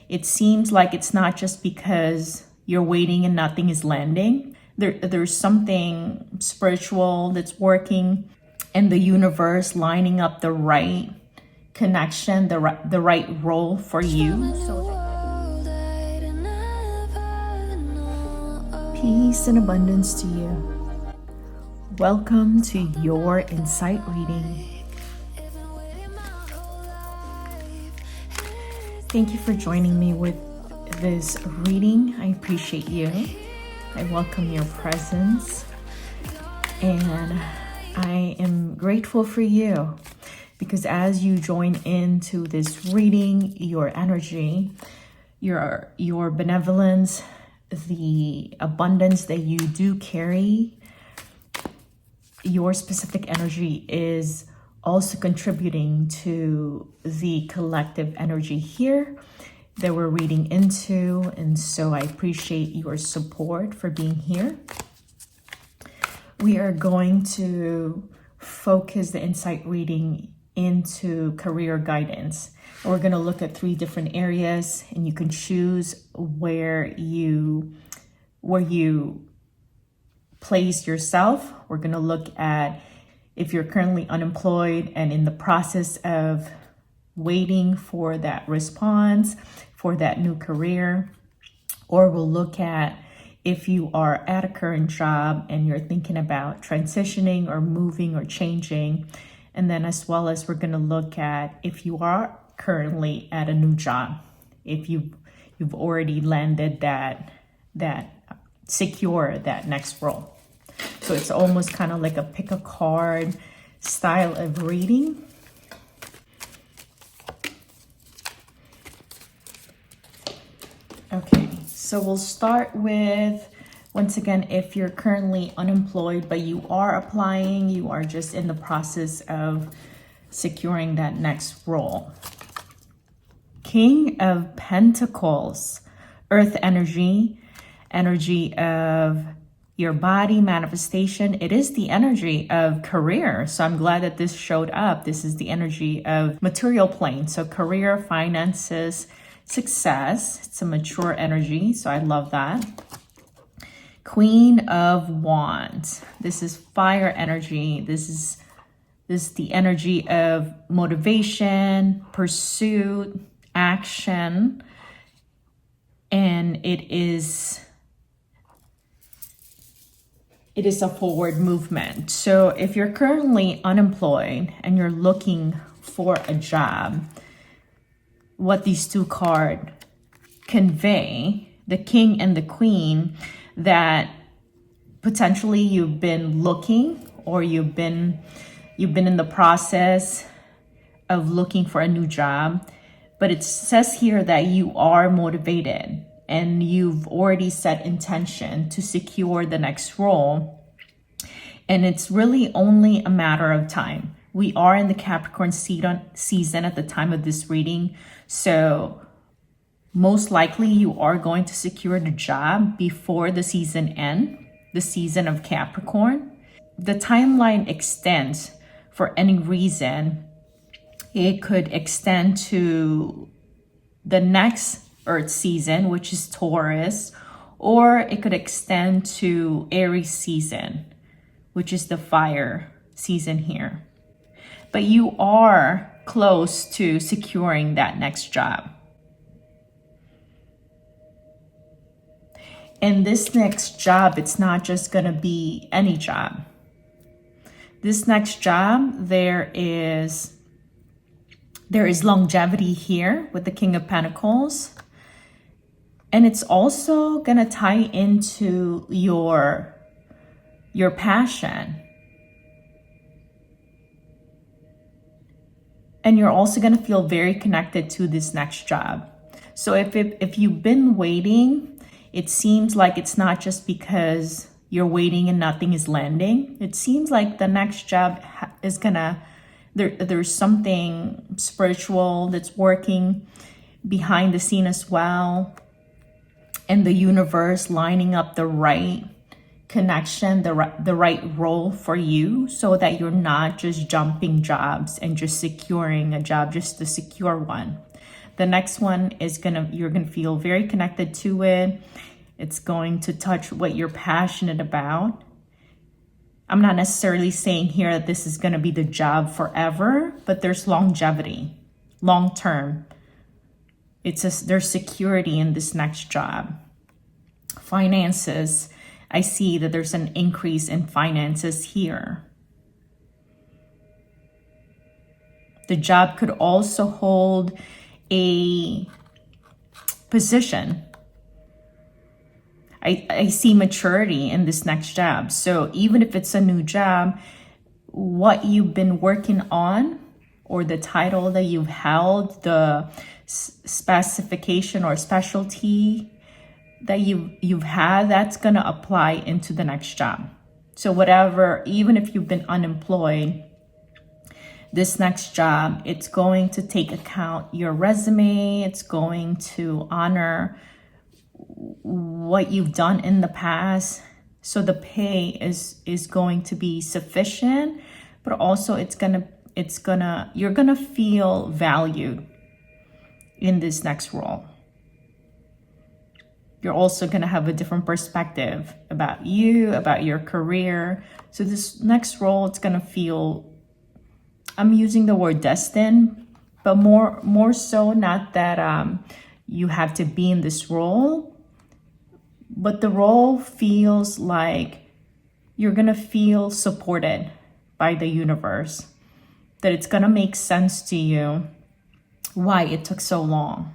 it seems like it's not just because you're waiting and nothing is landing. There's something spiritual that's working, and the universe lining up the right connection, the right role for you. Peace and abundance to you. Welcome to your insight reading. Thank you for joining me with this reading. I appreciate you. I welcome your presence, and I am grateful for you because as you join into this reading, your energy, your benevolence, the abundance that you do carry, your specific energy is also contributing to the collective energy here that we're reading into. And so I appreciate your support for being here. We are going to focus the insight reading into career guidance. And we're going to look at 3 different areas, and you can choose where you place yourself. We're going to look at if you're currently unemployed and in the process of waiting for that response, for that new career, or we'll look at if you are at a current job and you're thinking about transitioning or moving or changing. And then as well as we're going to look at if you are currently at a new job, if you've already landed that secure that next role. So it's almost kind of like a pick a card style of reading. Okay, so we'll start with, once again, if you're currently unemployed, but you are applying, you are just in the process of securing that next role. King of Pentacles, earth energy of your body, manifestation. It is the energy of career. So I'm glad that this showed up. This is the energy of material plane. So career, finances, success. It's a mature energy. So I love that. Queen of Wands. This is fire energy. This is the energy of motivation, pursuit, action. And it is a forward movement. So if you're currently unemployed and you're looking for a job, what these 2 cards convey, the king and the queen, that potentially you've been looking or you've been in the process of looking for a new job, but it says here that you are motivated and you've already set intention to secure the next role. And it's really only a matter of time. We are in the Capricorn season at the time of this reading. So most likely you are going to secure the job before the season ends, the season of Capricorn. The timeline extends for any reason. It could extend to the next Earth season, which is Taurus, or it could extend to Aries season, which is the fire season here. But you are close to securing that next job. And this next job, it's not just going to be any job. This next job, there is longevity here with the King of Pentacles. And it's also going to tie into your passion. And you're also going to feel very connected to this next job. So if you've been waiting, it seems like it's not just because you're waiting and nothing is landing. It seems like the next job is there's something spiritual that's working behind the scene as well. And the universe lining up the right connection, the right role for you, so that you're not just jumping jobs and just securing a job just to secure one. The next one is you're gonna feel very connected to it. It's going to touch what you're passionate about. I'm not necessarily saying here that this is gonna be the job forever, but there's longevity, long term. There's security in this next job. Finances, I see that there's an increase in finances here. The job could also hold a position. I see maturity in this next job. So even if it's a new job, what you've been working on, or the title that you've held, the specification or specialty that you've had, that's gonna apply into the next job. So whatever, even if you've been unemployed, this next job, it's going to take account your resume. It's going to honor what you've done in the past. So the pay is going to be sufficient, but also you're gonna feel valued in this next role. You're also gonna have a different perspective about you, about your career. So this next role, it's gonna feel, I'm using the word destined, but more so not that you have to be in this role, but the role feels like you're gonna feel supported by the universe, that it's gonna make sense to you why it took so long.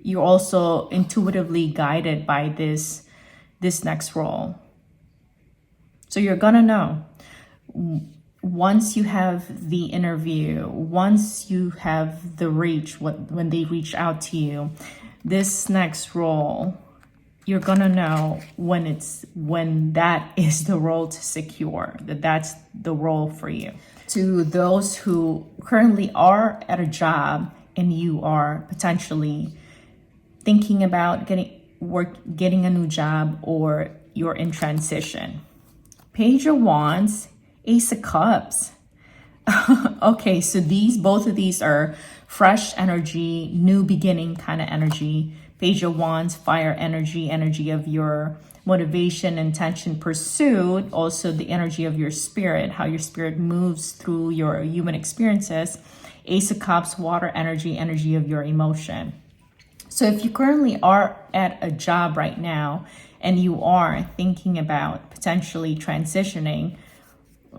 You're also intuitively guided by this next role. So you're gonna know. Once you have the interview, once you have the reach, when they reach out to you, this next role, you're gonna know when that is the role to secure, that's the role for you. To those who currently are at a job and you are potentially thinking about getting a new job, or you're in transition. Page of Wands, Ace of Cups. Okay, so both of these are fresh energy, new beginning kind of energy. Page of Wands, fire energy of your motivation, intention, pursuit. Also the energy of your spirit, how your spirit moves through your human experiences. Ace of Cups, water energy of your emotion. So if you currently are at a job right now and you are thinking about potentially transitioning,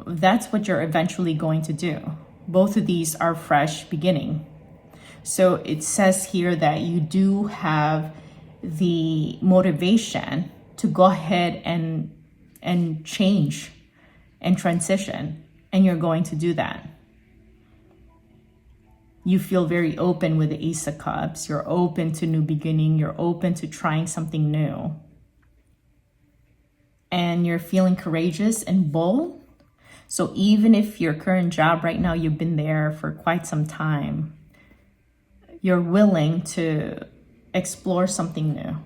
that's what you're eventually going to do. Both of these are fresh beginning. So it says here that you do have the motivation to go ahead and change and transition, and you're going to do that. You feel very open with the Ace of Cups. You're open to new beginning. You're open to trying something new. And you're feeling courageous and bold. So even if your current job right now, you've been there for quite some time, you're willing to explore something new.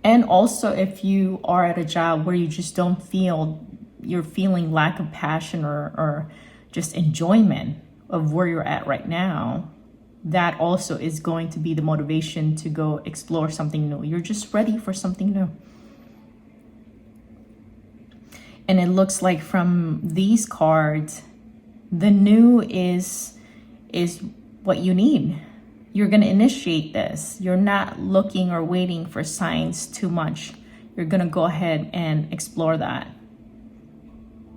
And also if you are at a job where you just don't feel, you're feeling lack of passion or just enjoyment of where you're at right now, that also is going to be the motivation to go explore something new. You're just ready for something new. And it looks like from these cards, the new is what you need. You're going to initiate this. You're not looking or waiting for signs too much. You're going to go ahead and explore that.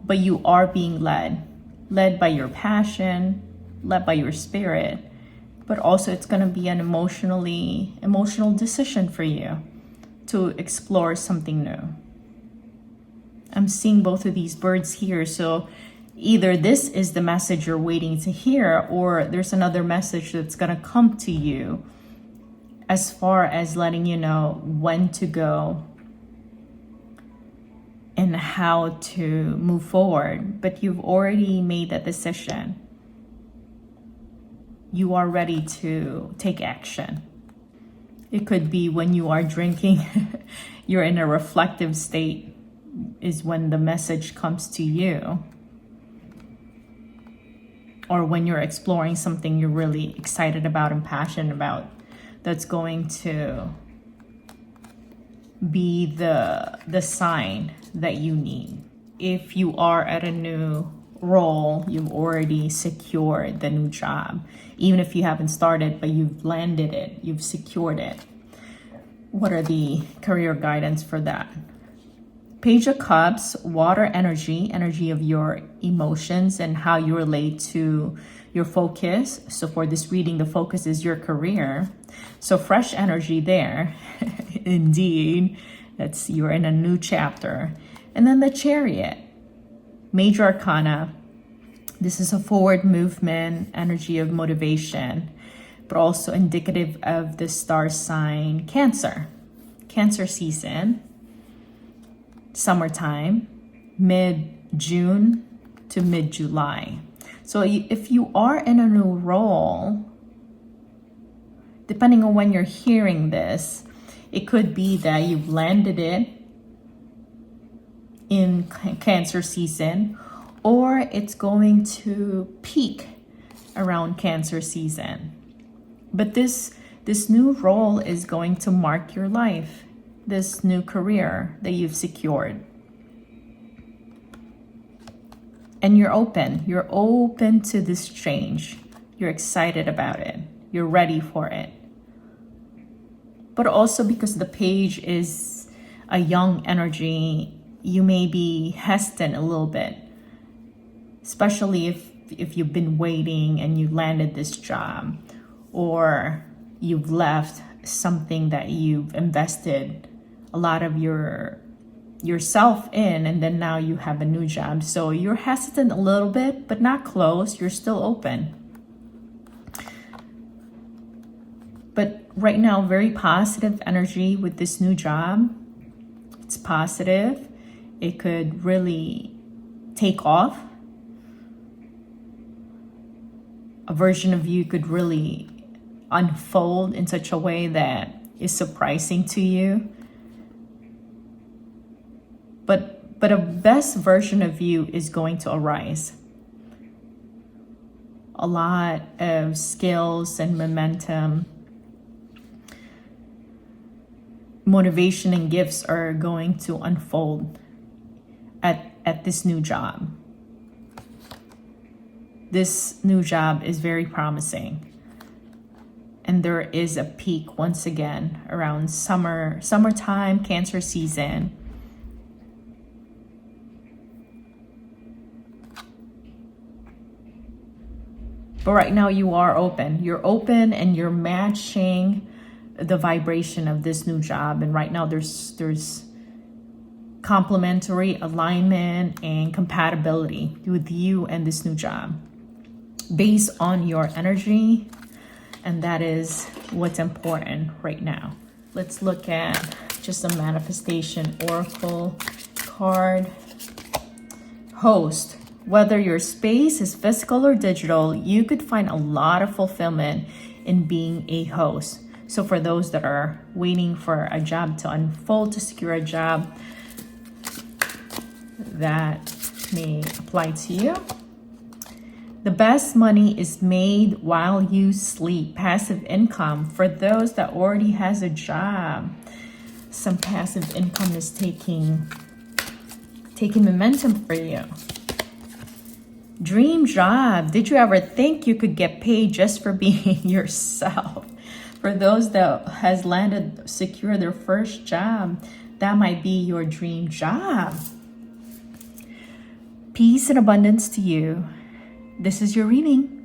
But you are being led by your passion, led by your spirit, but also it's going to be an emotional decision for you to explore something new. I'm seeing both of these birds here. So either this is the message you're waiting to hear, or there's another message that's going to come to you as far as letting you know when to go and how to move forward. But you've already made that decision. You are ready to take action. It could be when you are drinking, you're in a reflective state, is when the message comes to you. or when you're exploring something you're really excited about and passionate about, that's going to be the sign that you need. If you are at a new role, you've already secured the new job. Even if you haven't started, but you've landed it, you've secured it. What are the career guidance for that? Page of Cups, water energy of your emotions and how you relate to your focus. So for this reading, the focus is your career. So fresh energy there. Indeed, you're in a new chapter. And then the Chariot, major arcana. This is a forward movement, energy of motivation, but also indicative of the star sign Cancer. Cancer season, summertime, mid-June to mid-July. So if you are in a new role, depending on when you're hearing this, it could be that you've landed it in Cancer season, or it's going to peak around Cancer season. But this new role is going to mark your life, this new career that you've secured. And you're open to this change. You're excited about it. You're ready for it. But also because the page is a young energy, you may be hesitant a little bit, especially if you've been waiting and you landed this job, or you've left something that you've invested a lot of yourself in, and then now you have a new job. So you're hesitant a little bit, but not close. You're still open. But right now, very positive energy with this new job. It's positive. It could really take off. A version of you could really unfold in such a way that is surprising to you. But a best version of you is going to arise. A lot of skills and momentum, motivation and gifts are going to unfold at this new job. This new job is very promising. And there is a peak once again around summertime, Cancer season. But right now you are open. You're open and you're matching the vibration of this new job. And right now there's complementary alignment and compatibility with you and this new job based on your energy. And that is what's important right now. Let's look at just a manifestation oracle card. Host. Whether your space is physical or digital, you could find a lot of fulfillment in being a host. So for those that are waiting for a job to unfold, to secure a job, that may apply to you. The best money is made while you sleep. Passive income. For those that already has a job, some passive income is taking momentum for you. Dream job. Did you ever think you could get paid just for being yourself? For those that has secure their first job, that might be your dream job. Peace and abundance to you. This is your reading.